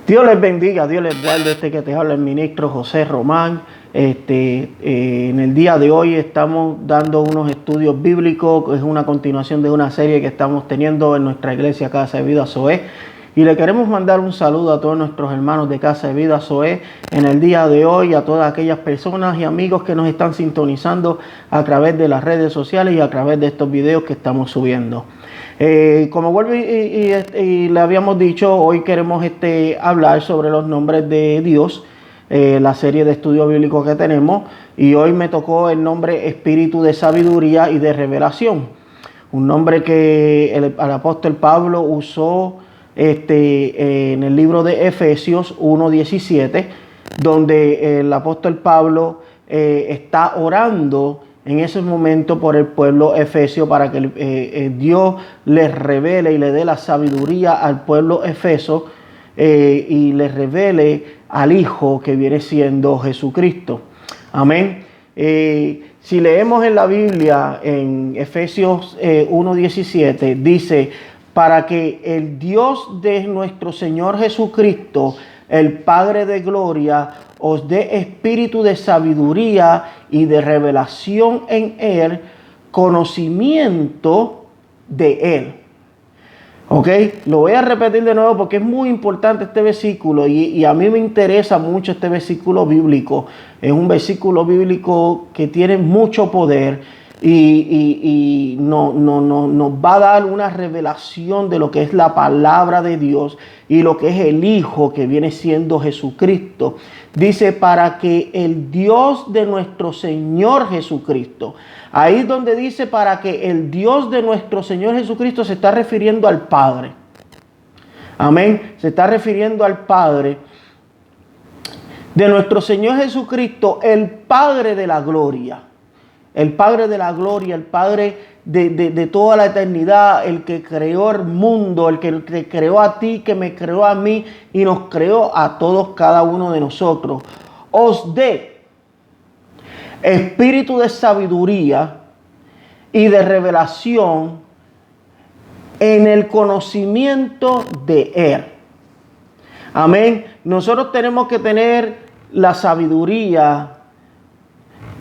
Dios les bendiga, Dios les guarde. Que te habla el ministro José Román. En el día de hoy estamos dando unos estudios bíblicos. Es una continuación de una serie que estamos teniendo en nuestra iglesia Casa de Vida Zoe. Y le queremos mandar un saludo a todos nuestros hermanos de Casa de Vida Zoe en el día de hoy, a todas aquellas personas y amigos que nos están sintonizando a través de las redes sociales y a través de estos videos que estamos subiendo. Como vuelvo y le habíamos dicho, hoy queremos hablar sobre los nombres de Dios, la serie de estudios bíblicos que tenemos, y hoy me tocó el nombre Espíritu de Sabiduría y de Revelación, un nombre que el apóstol Pablo usó en el libro de Efesios 1:17, donde el apóstol Pablo está orando en ese momento por el pueblo efesio para que Dios les revele y le dé la sabiduría al pueblo efeso y les revele al Hijo que viene siendo Jesucristo. Amén. Si leemos en la Biblia, en Efesios 1:17, dice: para que el Dios de nuestro Señor Jesucristo, el Padre de gloria, os dé espíritu de sabiduría y de revelación en Él, conocimiento de Él. Ok, lo voy a repetir de nuevo porque es muy importante este versículo y a mí me interesa mucho este versículo bíblico. Es un versículo bíblico que tiene mucho poder y nos va a dar una revelación de lo que es la palabra de Dios y lo que es el Hijo que viene siendo Jesucristo. Dice: para que el Dios de nuestro Señor Jesucristo. Ahí donde dice para que el Dios de nuestro Señor Jesucristo, se está refiriendo al Padre. Amén. Se está refiriendo al Padre de nuestro Señor Jesucristo, el Padre de la gloria. El Padre de la gloria, el Padre de toda la eternidad, el que creó el mundo, el que te creó a ti, que me creó a mí y nos creó a todos, cada uno de nosotros. Os dé espíritu de sabiduría y de revelación en el conocimiento de Él. Amén. Nosotros tenemos que tener la sabiduría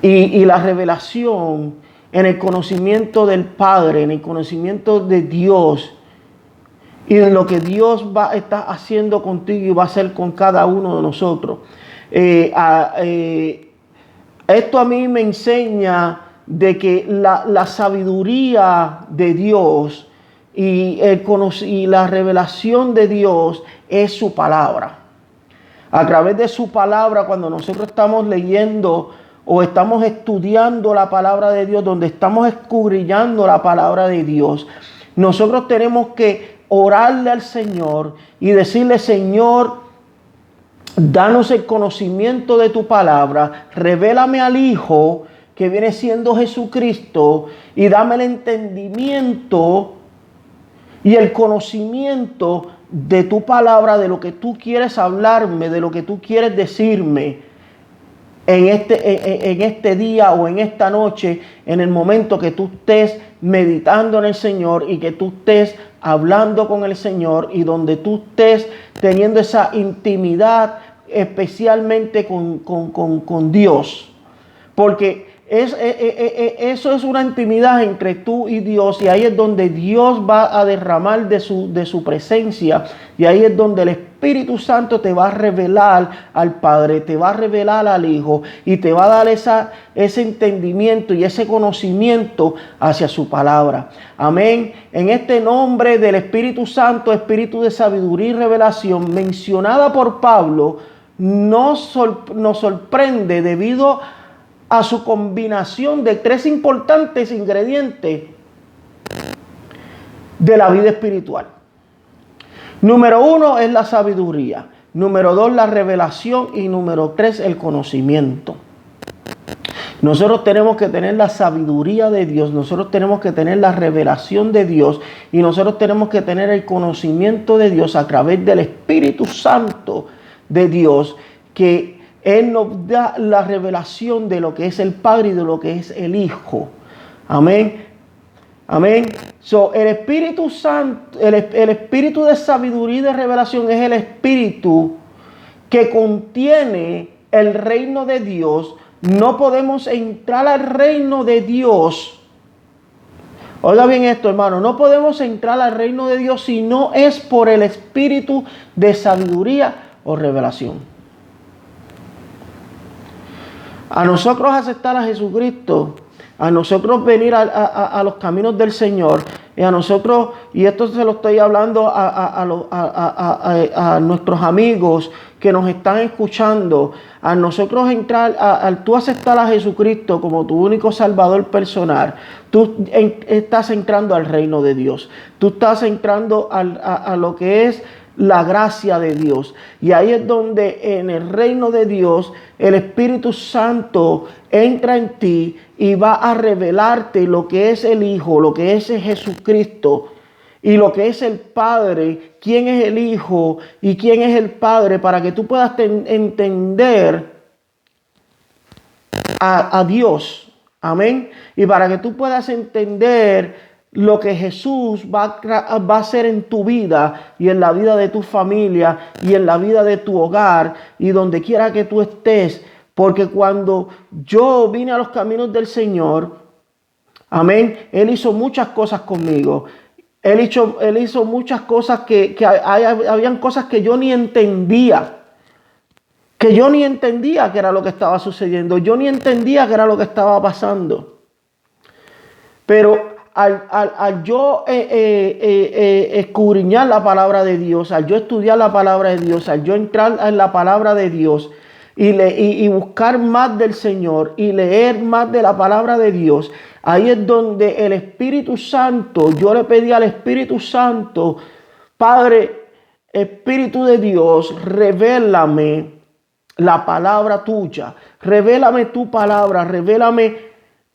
y la revelación en el conocimiento del Padre, en el conocimiento de Dios y en lo que Dios está haciendo contigo y va a hacer con cada uno de nosotros. Esto a mí me enseña de que la sabiduría de Dios y la revelación de Dios es su palabra. A través de su palabra, cuando nosotros estamos leyendo o estamos estudiando la palabra de Dios, donde estamos escudriñando la palabra de Dios, nosotros tenemos que orarle al Señor y decirle: Señor, danos el conocimiento de tu palabra, revélame al Hijo que viene siendo Jesucristo y dame el entendimiento y el conocimiento de tu palabra, de lo que tú quieres hablarme, de lo que tú quieres decirme en este día o en esta noche, en el momento que tú estés meditando en el Señor y que tú estés hablando con el Señor y donde tú estés teniendo esa intimidad especialmente con Dios. Porque eso es una intimidad entre tú y Dios, y ahí es donde Dios va a derramar de su presencia, y ahí es donde el Espíritu Santo te va a revelar al Padre, te va a revelar al Hijo y te va a dar ese entendimiento y ese conocimiento hacia su palabra. Amén. En este nombre del Espíritu Santo, Espíritu de sabiduría y revelación, mencionada por Pablo, nos sorprende debido a su combinación de tres importantes ingredientes de la vida espiritual. Número 1 es la sabiduría. Número 2, la revelación. Y número 3, el conocimiento. Nosotros tenemos que tener la sabiduría de Dios. Nosotros tenemos que tener la revelación de Dios. Y nosotros tenemos que tener el conocimiento de Dios a través del Espíritu Santo de Dios, que Él nos da la revelación de lo que es el Padre y de lo que es el Hijo. Amén. Amén. So, el Espíritu Santo, el espíritu de sabiduría y de revelación es el espíritu que contiene el reino de Dios. No podemos entrar al reino de Dios. Oiga bien esto, hermano. No podemos entrar al reino de Dios si no es por el espíritu de sabiduría o revelación. A nosotros aceptar a Jesucristo, a nosotros venir a los caminos del Señor, y a nosotros, y esto se lo estoy hablando a nuestros amigos que nos están escuchando, a nosotros entrar, al tú aceptar a Jesucristo como tu único Salvador personal, tú estás entrando al reino de Dios, tú estás entrando a lo que es la gracia de Dios. Y ahí es donde en el reino de Dios el Espíritu Santo entra en ti y va a revelarte lo que es el Hijo, lo que es Jesucristo y lo que es el Padre, quién es el Hijo y quién es el Padre, para que tú puedas entender a Dios. Amén. Y para que tú puedas entender lo que Jesús va a hacer en tu vida y en la vida de tu familia y en la vida de tu hogar y donde quiera que tú estés. Porque cuando yo vine a los caminos del Señor, amén, Él hizo muchas cosas conmigo. Él hizo muchas cosas habían cosas que yo ni entendía. Que yo ni entendía que era lo que estaba sucediendo. Yo ni entendía que era lo que estaba pasando. Pero al yo escudriñar la palabra de Dios, al yo estudiar la palabra de Dios, al yo entrar en la palabra de Dios y buscar más del Señor y leer más de la palabra de Dios, ahí es donde el Espíritu Santo, yo le pedí al Espíritu Santo, Padre, Espíritu de Dios, revélame la palabra tuya, revélame tu palabra, revélame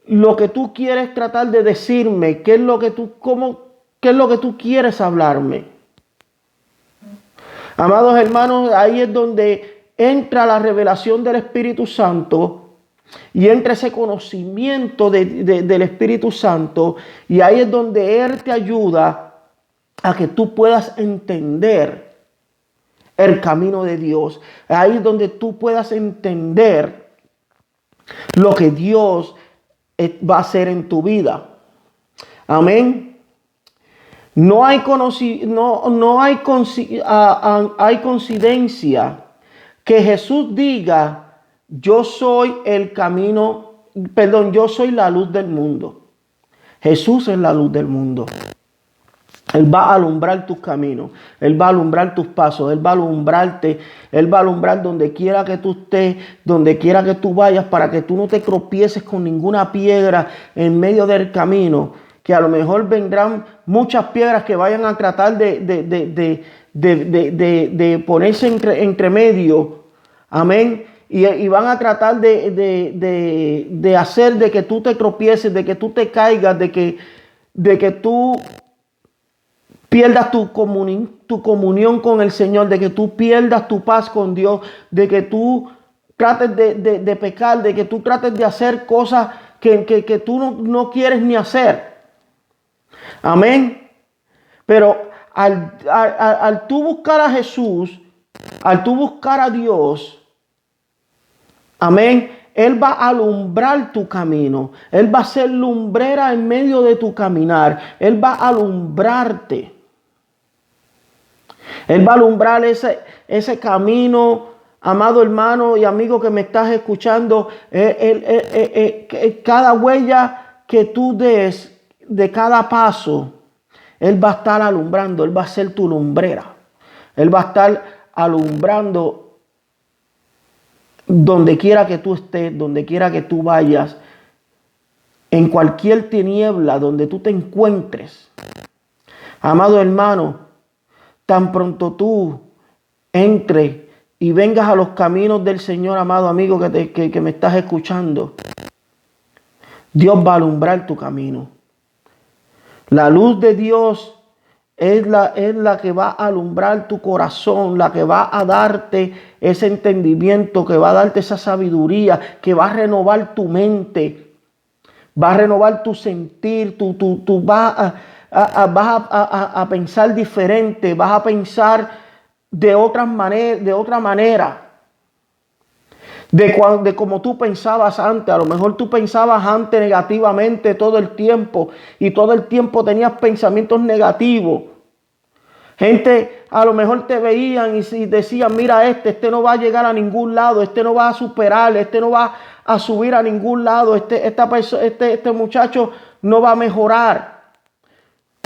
lo que tú quieres tratar de decirme, qué es lo que tú quieres hablarme. Amados hermanos, ahí es donde entra la revelación del Espíritu Santo y entra ese conocimiento del Espíritu Santo, y ahí es donde Él te ayuda a que tú puedas entender el camino de Dios. Ahí es donde tú puedas entender lo que Dios va a ser en tu vida. Amén. No hay coincidencia que Jesús diga: yo soy el camino, yo soy la luz del mundo. Jesús es la luz del mundo. Él va a alumbrar tus caminos, Él va a alumbrar tus pasos, Él va a alumbrarte, Él va a alumbrar donde quiera que tú estés, donde quiera que tú vayas, para que tú no te tropieces con ninguna piedra en medio del camino, que a lo mejor vendrán muchas piedras que vayan a tratar de ponerse entre medio, amén, y van a tratar de hacer de que tú te tropieces, de que tú te caigas, de que tú pierdas tu comunión con el Señor, de que tú pierdas tu paz con Dios, de que tú trates de pecar, de que tú trates de hacer cosas que tú no quieres ni hacer. Amén. Pero al tú buscar a Jesús, al tú buscar a Dios, amén, Él va a alumbrar tu camino. Él va a ser lumbrera en medio de tu caminar. Él va a alumbrarte. Él va a alumbrar ese camino, amado hermano y amigo que me estás escuchando. Cada huella que tú des de cada paso, Él va a estar alumbrando. Él va a ser tu lumbrera. Él va a estar alumbrando donde quiera que tú estés, donde quiera que tú vayas, en cualquier tiniebla donde tú te encuentres. Amado hermano, tan pronto tú entres y vengas a los caminos del Señor, amado amigo que me estás escuchando, Dios va a alumbrar tu camino. La luz de Dios es la que va a alumbrar tu corazón, la que va a darte ese entendimiento, que va a darte esa sabiduría, que va a renovar tu mente, va a renovar tu sentir, a pensar diferente, vas a pensar de otra manera. De como tú pensabas antes. A lo mejor tú pensabas antes negativamente todo el tiempo y todo el tiempo tenías pensamientos negativos. Gente a lo mejor te veían y decían, mira este no va a llegar a ningún lado, este no va a superar, este no va a subir a ningún lado, este muchacho no va a mejorar.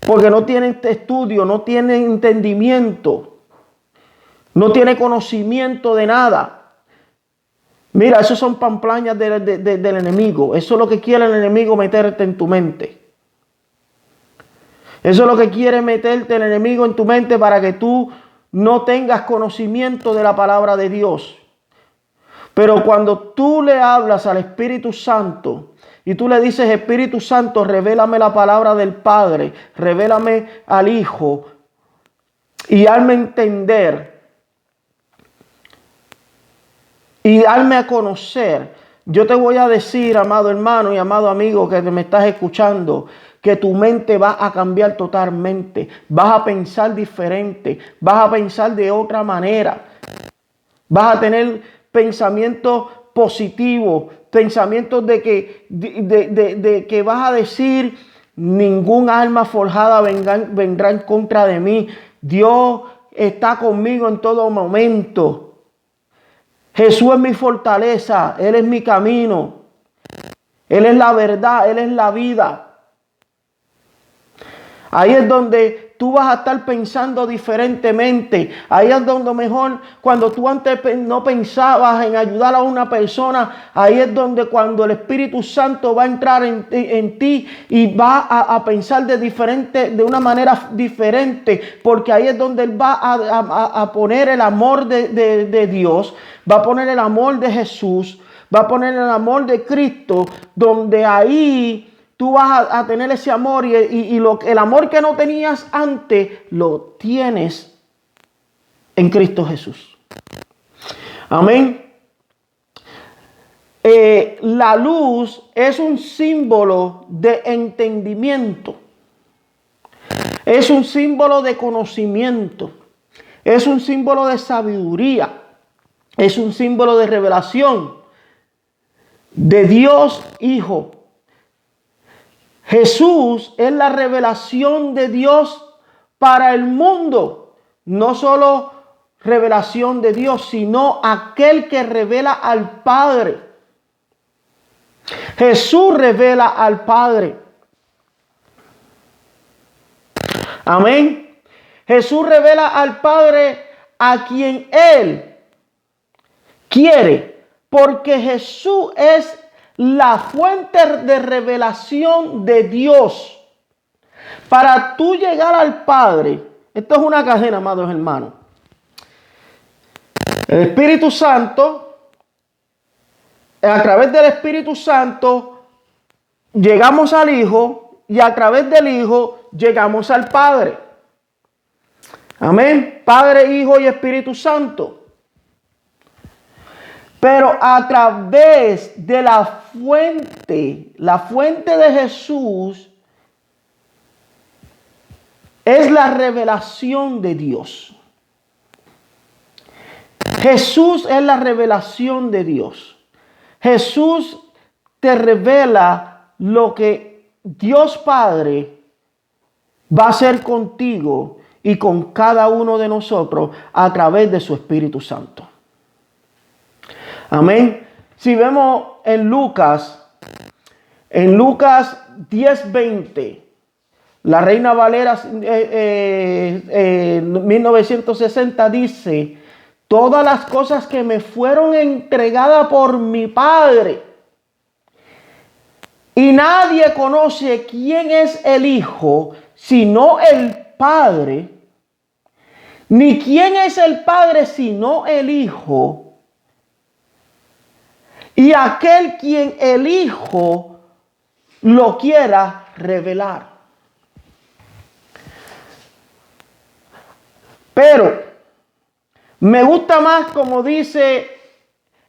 Porque no tiene estudio, no tiene entendimiento, no tiene conocimiento de nada. Mira, eso son pampañas del enemigo. Eso es lo que quiere el enemigo, meterte en tu mente. Eso es lo que quiere meterte el enemigo en tu mente para que tú no tengas conocimiento de la palabra de Dios. Pero cuando tú le hablas al Espíritu Santo y tú le dices, Espíritu Santo, revélame la palabra del Padre, revélame al Hijo y hazme entender y darme a conocer. Yo te voy a decir, amado hermano y amado amigo que me estás escuchando, que tu mente va a cambiar totalmente. Vas a pensar diferente. Vas a pensar de otra manera. Vas a tener pensamientos positivos. Pensamientos de que vas a decir, ningún alma forjada vendrá en contra de mí. Dios está conmigo en todo momento. Jesús es mi fortaleza, Él es mi camino, Él es la verdad, Él es la vida. Ahí es donde tú vas a estar pensando diferentemente. Ahí es donde mejor, cuando tú antes no pensabas en ayudar a una persona, ahí es donde cuando el Espíritu Santo va a entrar en ti y va a pensar de una manera diferente, porque ahí es donde Él va a poner el amor de Dios, va a poner el amor de Jesús, va a poner el amor de Cristo, donde ahí tú vas a tener ese amor y el amor que no tenías antes, lo tienes en Cristo Jesús. Amén. La luz es un símbolo de entendimiento. Es un símbolo de conocimiento. Es un símbolo de sabiduría. Es un símbolo de revelación de Dios Hijo. Jesús es la revelación de Dios para el mundo. No solo revelación de Dios, sino aquel que revela al Padre. Jesús revela al Padre. Amén. Jesús revela al Padre a quien Él quiere, porque Jesús es la fuente de revelación de Dios. Para tú llegar al Padre, esto es una cadena, amados hermanos. El Espíritu Santo, a través del Espíritu Santo, llegamos al Hijo y a través del Hijo llegamos al Padre. Amén. Padre, Hijo y Espíritu Santo. Pero a través de la fuente de Jesús, es la revelación de Dios. Jesús es la revelación de Dios. Jesús te revela lo que Dios Padre va a hacer contigo y con cada uno de nosotros a través de su Espíritu Santo. Amén. Si vemos en Lucas 10:20, la Reina Valera 1960 dice, todas las cosas que me fueron entregadas por mi Padre, y nadie conoce quién es el Hijo, sino el Padre, ni quién es el Padre, sino el Hijo, y aquel quien el Hijo lo quiera revelar. Pero me gusta más como dice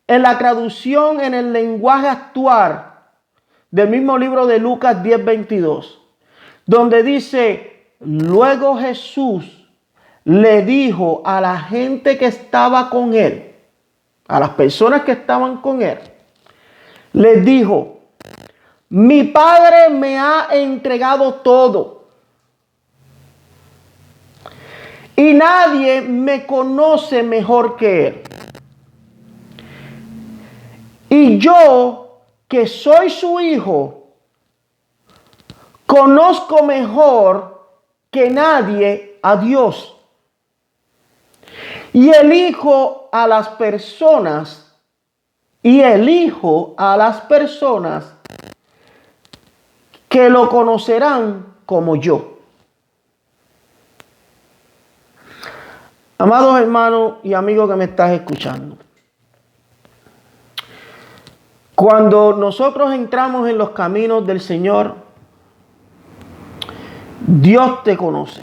en la traducción en el lenguaje actual del mismo libro de Lucas 10:22. donde dice, luego Jesús le dijo a la gente que estaba con él, a las personas que estaban con él, les dijo, mi Padre me ha entregado todo y nadie me conoce mejor que él. Y yo, que soy su hijo, conozco mejor que nadie a Dios. Y elijo a las personas que lo conocerán como yo. Amados hermanos y amigos que me estás escuchando, cuando nosotros entramos en los caminos del Señor, Dios te conoce.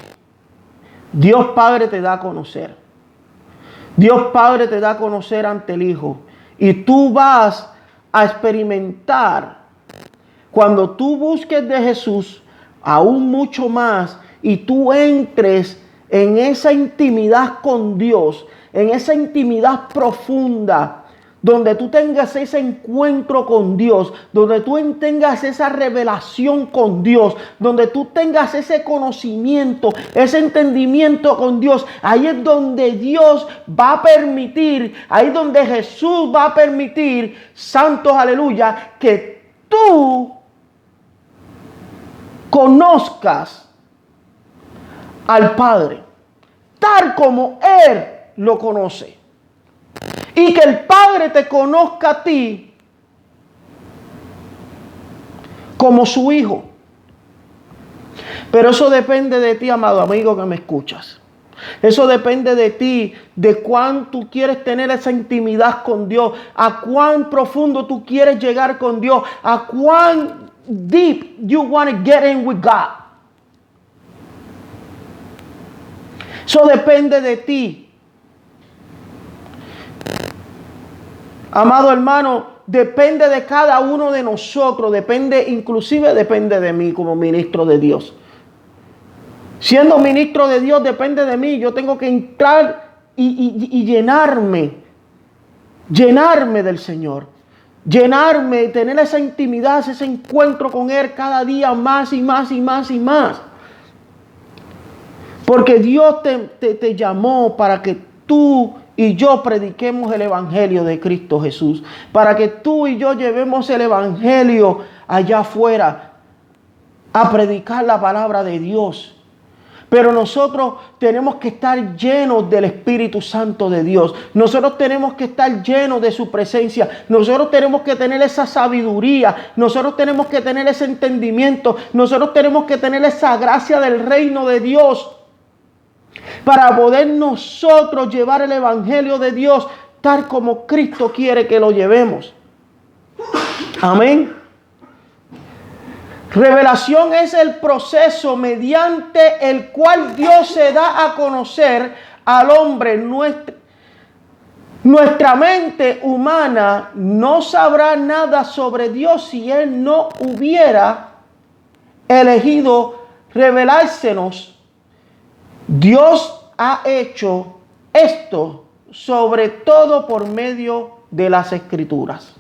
Dios Padre te da a conocer. Dios Padre te da a conocer ante el Hijo. Y tú vas a experimentar, cuando tú busques de Jesús, aún mucho más, y tú entres en esa intimidad con Dios, en esa intimidad profunda, donde tú tengas ese encuentro con Dios, donde tú tengas esa revelación con Dios, donde tú tengas ese conocimiento, ese entendimiento con Dios. Ahí es donde Dios va a permitir, ahí es donde Jesús va a permitir, santos, aleluya, que tú conozcas al Padre, tal como Él lo conoce. Y que el Padre te conozca a ti como su hijo. Pero eso depende de ti, amado amigo que me escuchas. Eso depende de ti, de cuán tú quieres tener esa intimidad con Dios, a cuán profundo tú quieres llegar con Dios, a cuán deep you want to get in with God. Eso depende de ti. Amado hermano, depende de cada uno de nosotros, inclusive depende de mí como ministro de Dios. Siendo ministro de Dios depende de mí. Yo tengo que entrar y llenarme del Señor. Llenarme, tener esa intimidad, ese encuentro con Él cada día más y más y más y más. Porque Dios te llamó para que tú y yo prediquemos el Evangelio de Cristo Jesús. Para que tú y yo llevemos el Evangelio allá afuera a predicar la palabra de Dios. Pero nosotros tenemos que estar llenos del Espíritu Santo de Dios. Nosotros tenemos que estar llenos de su presencia. Nosotros tenemos que tener esa sabiduría. Nosotros tenemos que tener ese entendimiento. Nosotros tenemos que tener esa gracia del reino de Dios, para poder nosotros llevar el Evangelio de Dios tal como Cristo quiere que lo llevemos. Amén. Revelación es el proceso mediante el cual Dios se da a conocer al hombre. Nuestra mente humana no sabrá nada sobre Dios si Él no hubiera elegido revelársenos. Dios ha hecho esto sobre todo por medio de las Escrituras.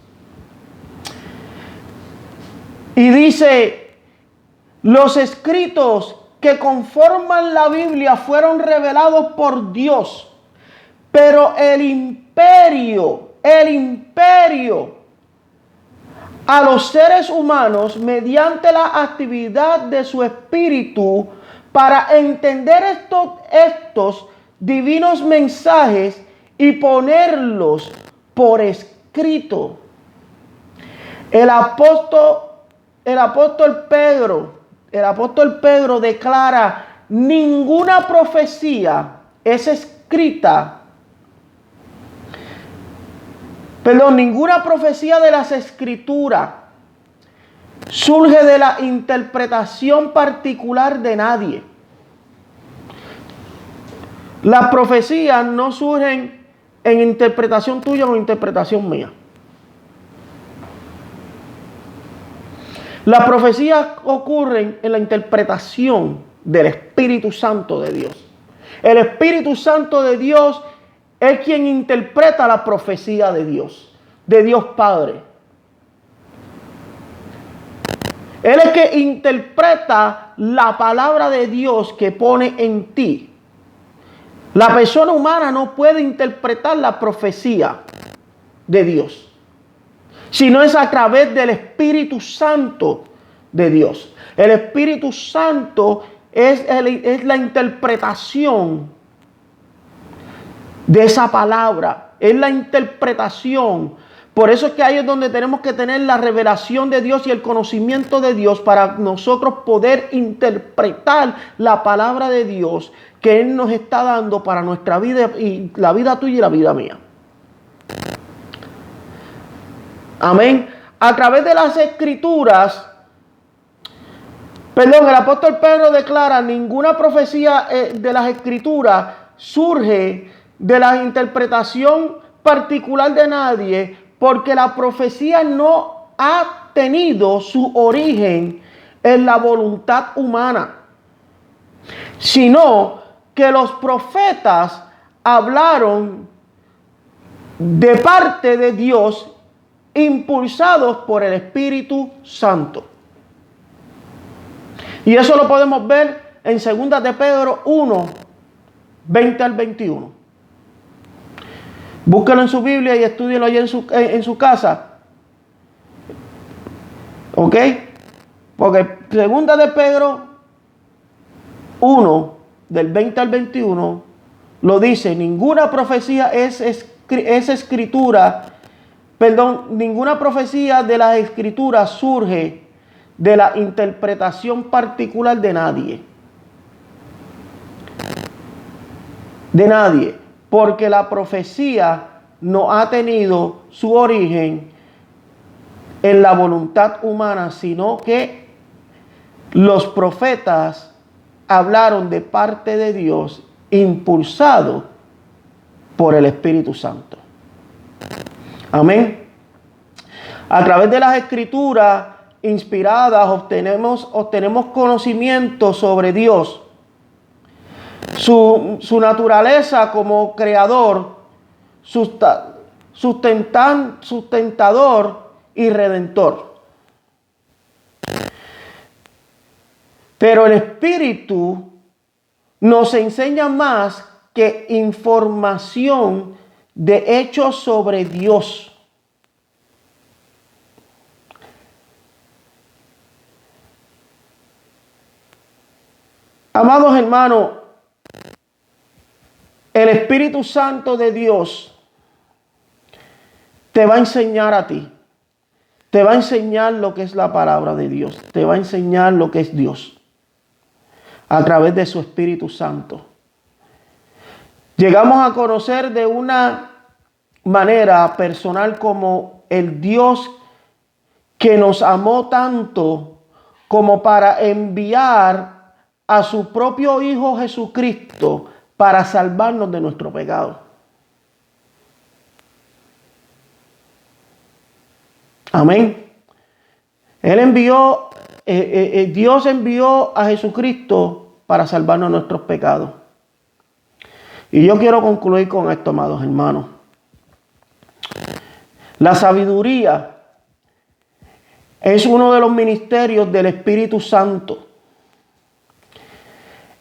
Y dice, los escritos que conforman la Biblia fueron revelados por Dios, pero el imperio a los seres humanos mediante la actividad de su espíritu para entender estos divinos mensajes y ponerlos por escrito. El apóstol Pedro declara: ninguna profecía es escrita. Ninguna profecía de las Escrituras surge de la interpretación particular de nadie. Las profecías no surgen en interpretación tuya o interpretación mía. Las profecías ocurren en la interpretación del Espíritu Santo de Dios. El Espíritu Santo de Dios es quien interpreta la profecía de Dios Padre. Él es que interpreta la palabra de Dios que pone en ti. La persona humana no puede interpretar la profecía de Dios, sino es a través del Espíritu Santo de Dios. El Espíritu Santo es la interpretación de esa palabra, es la interpretación. Por eso es que ahí es donde tenemos que tener la revelación de Dios y el conocimiento de Dios para nosotros poder interpretar la palabra de Dios que Él nos está dando para nuestra vida y la vida tuya y la vida mía. Amén. A través de las Escrituras, el apóstol Pedro declara: ninguna profecía de las Escrituras surge de la interpretación particular de nadie, porque la profecía no ha tenido su origen en la voluntad humana, sino que los profetas hablaron de parte de Dios, impulsados por el Espíritu Santo. Y eso lo podemos ver en 2 de Pedro 1, 20 al 21. Búsquelo en su Biblia y estúdienlo allá en su casa. ¿Ok? Porque 2 de Pedro 1, del 20 al 21, lo dice: ninguna profecía ninguna profecía de las Escrituras surge de la interpretación particular de nadie. De nadie. Porque la profecía no ha tenido su origen en la voluntad humana, sino que los profetas hablaron de parte de Dios, impulsados por el Espíritu Santo. Amén. A través de las Escrituras inspiradas obtenemos conocimiento sobre Dios, su naturaleza como creador, sustentador y redentor. Pero el Espíritu nos enseña más que información de hechos sobre Dios. Amados hermanos, el Espíritu Santo de Dios te va a enseñar a ti. Te va a enseñar lo que es la palabra de Dios. Te va a enseñar lo que es Dios a través de su Espíritu Santo. Llegamos a conocer de una manera personal como el Dios que nos amó tanto como para enviar a su propio Hijo Jesucristo para salvarnos de nuestro pecado. Amén. Dios envió a Jesucristo para salvarnos de nuestros pecados. Y yo quiero concluir con esto, amados hermanos. La sabiduría es uno de los ministerios del Espíritu Santo.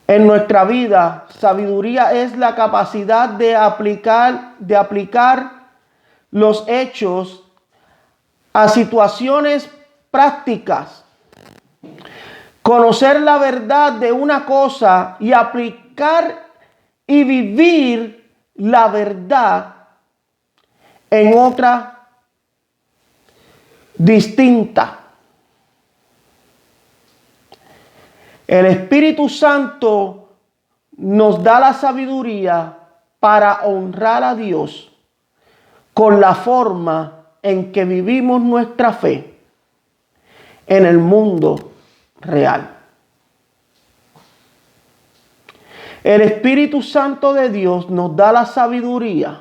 En nuestra vida, sabiduría es la capacidad de aplicar los hechos a situaciones prácticas. Conocer la verdad de una cosa y aplicar y vivir la verdad en otra distinta. El Espíritu Santo nos da la sabiduría para honrar a Dios con la forma en que vivimos nuestra fe en el mundo real. El Espíritu Santo de Dios nos da la sabiduría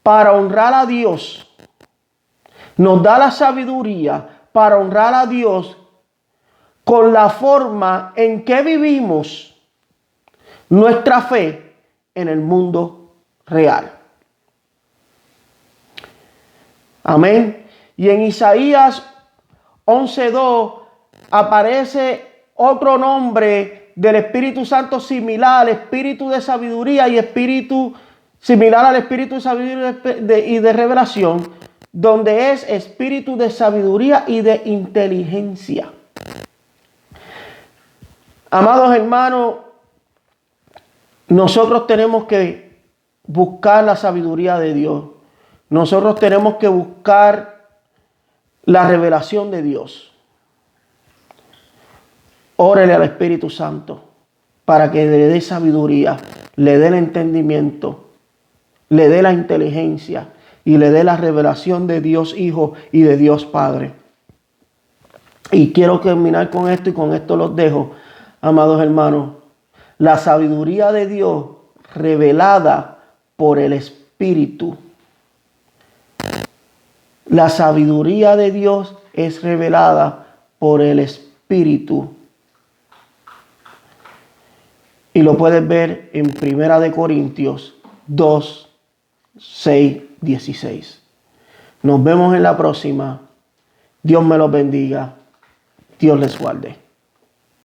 para honrar a Dios. Nos da la sabiduría para honrar a Dios con la forma en que vivimos nuestra fe en el mundo real. Amén. Y en Isaías 11:2 aparece otro nombre del Espíritu Santo similar al espíritu de sabiduría y espíritu similar al espíritu de sabiduría y de revelación, donde es espíritu de sabiduría y de inteligencia. Amados hermanos, nosotros tenemos que buscar la sabiduría de Dios. Nosotros tenemos que buscar la revelación de Dios. Órele al Espíritu Santo para que le dé sabiduría, le dé el entendimiento, le dé la inteligencia y le dé la revelación de Dios Hijo y de Dios Padre. Y quiero terminar con esto y con esto los dejo, amados hermanos. La sabiduría de Dios revelada por el Espíritu. La sabiduría de Dios es revelada por el Espíritu. Y lo puedes ver en 1 Corintios 2, 6, 16. Nos vemos en la próxima. Dios me los bendiga. Dios les guarde.